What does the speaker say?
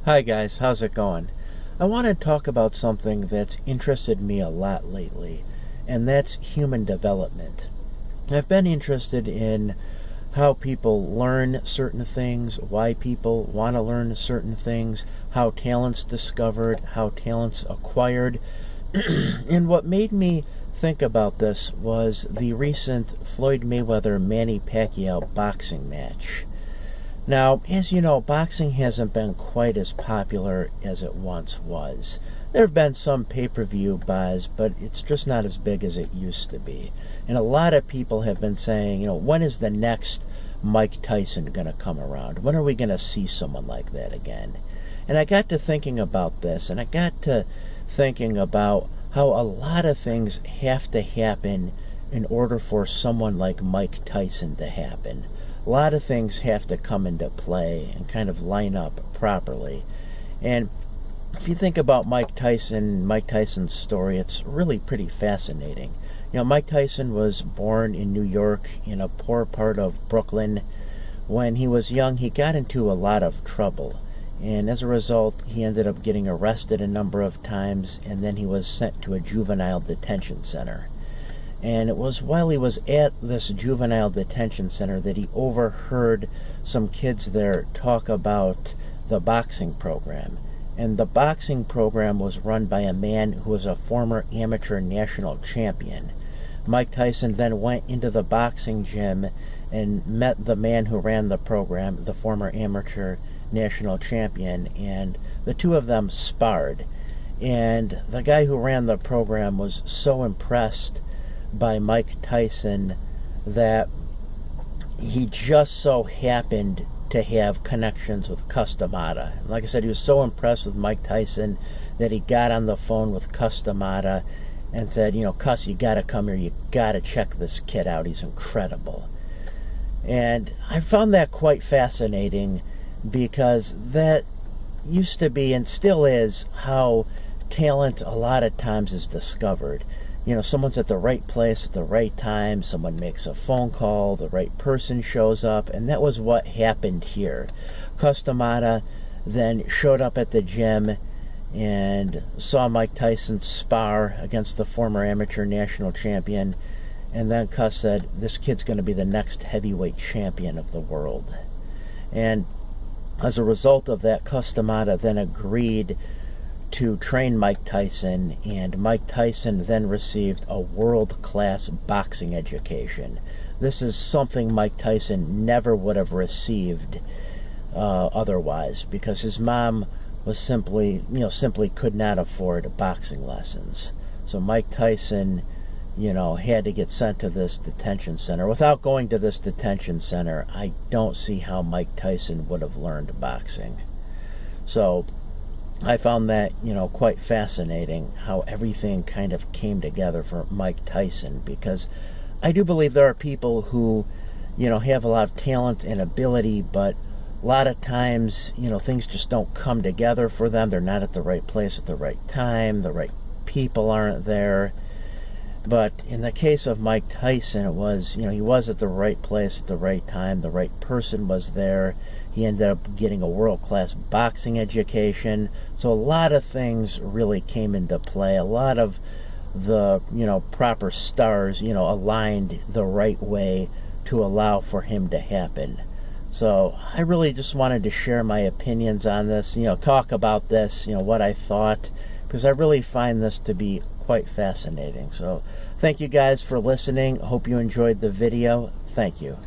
Hi guys, how's it going? I want to talk about something that's interested me a lot lately, and that's human development. I've been interested in how people learn certain things, why people want to learn certain things, how talent's discovered, how talent's acquired. And what made me think about this was the recent Floyd Mayweather-Manny Pacquiao boxing match. Now, as you know, boxing hasn't been quite as popular as it once was. There have been some pay-per-view buys, but it's just not as big as it used to be. And a lot of people have been saying, when is the next Mike Tyson going to come around? When are we going to see someone like that again? And I got to thinking about this, and I got to thinking about how a lot of things have to happen in order for someone like Mike Tyson to happen. A lot of things have to come into play and kind of line up properly. And if you think about Mike Tyson's story, it's really pretty fascinating. Mike Tyson was born in New York in a poor part of Brooklyn. When he was young, he got into a lot of trouble. And as a result, he ended up getting arrested a number of times, and then he was sent to a juvenile detention center. And it was while he was at this juvenile detention center that he overheard some kids there talk about the boxing program. And the boxing program was run by a man who was a former amateur national champion. Mike Tyson then went into the boxing gym and met the man who ran the program, the former amateur national champion, and the two of them sparred. And the guy who ran the program was so impressed by Mike Tyson that he just so happened to have connections with Cus D'Amato. Like I said, he was so impressed with Mike Tyson that he got on the phone with Cus D'Amato and said, Cus, you gotta come here, you gotta check this kid out, he's incredible. And I found that quite fascinating, because that used to be and still is how talent a lot of times is discovered. Someone's at the right place at the right time, someone makes a phone call, the right person shows up, and that was what happened here. Cus D'Amato then showed up at the gym and saw Mike Tyson spar against the former amateur national champion, and then Cus said, this kid's going to be the next heavyweight champion of the world. And as a result of that, Cus D'Amato then agreed to train Mike Tyson, and Mike Tyson then received a world-class boxing education. This is something Mike Tyson never would have received otherwise, because his mom was simply could not afford boxing lessons. So Mike Tyson, had to get sent to this detention center. Without going to this detention center, I don't see how Mike Tyson would have learned boxing. So I found that, quite fascinating, how everything kind of came together for Mike Tyson, because I do believe there are people who, have a lot of talent and ability, but a lot of times, things just don't come together for them. They're not at the right place at the right time. The right people aren't there. But in the case of Mike Tyson, it was, he was at the right place at the right time. The right person was there. He ended up getting a world-class boxing education. So a lot of things really came into play. A lot of the, proper stars, aligned the right way to allow for him to happen. So I really just wanted to share my opinions on this, talk about this, what I thought, because I really find this to be quite fascinating. So thank you guys for listening. Hope you enjoyed the video. Thank you.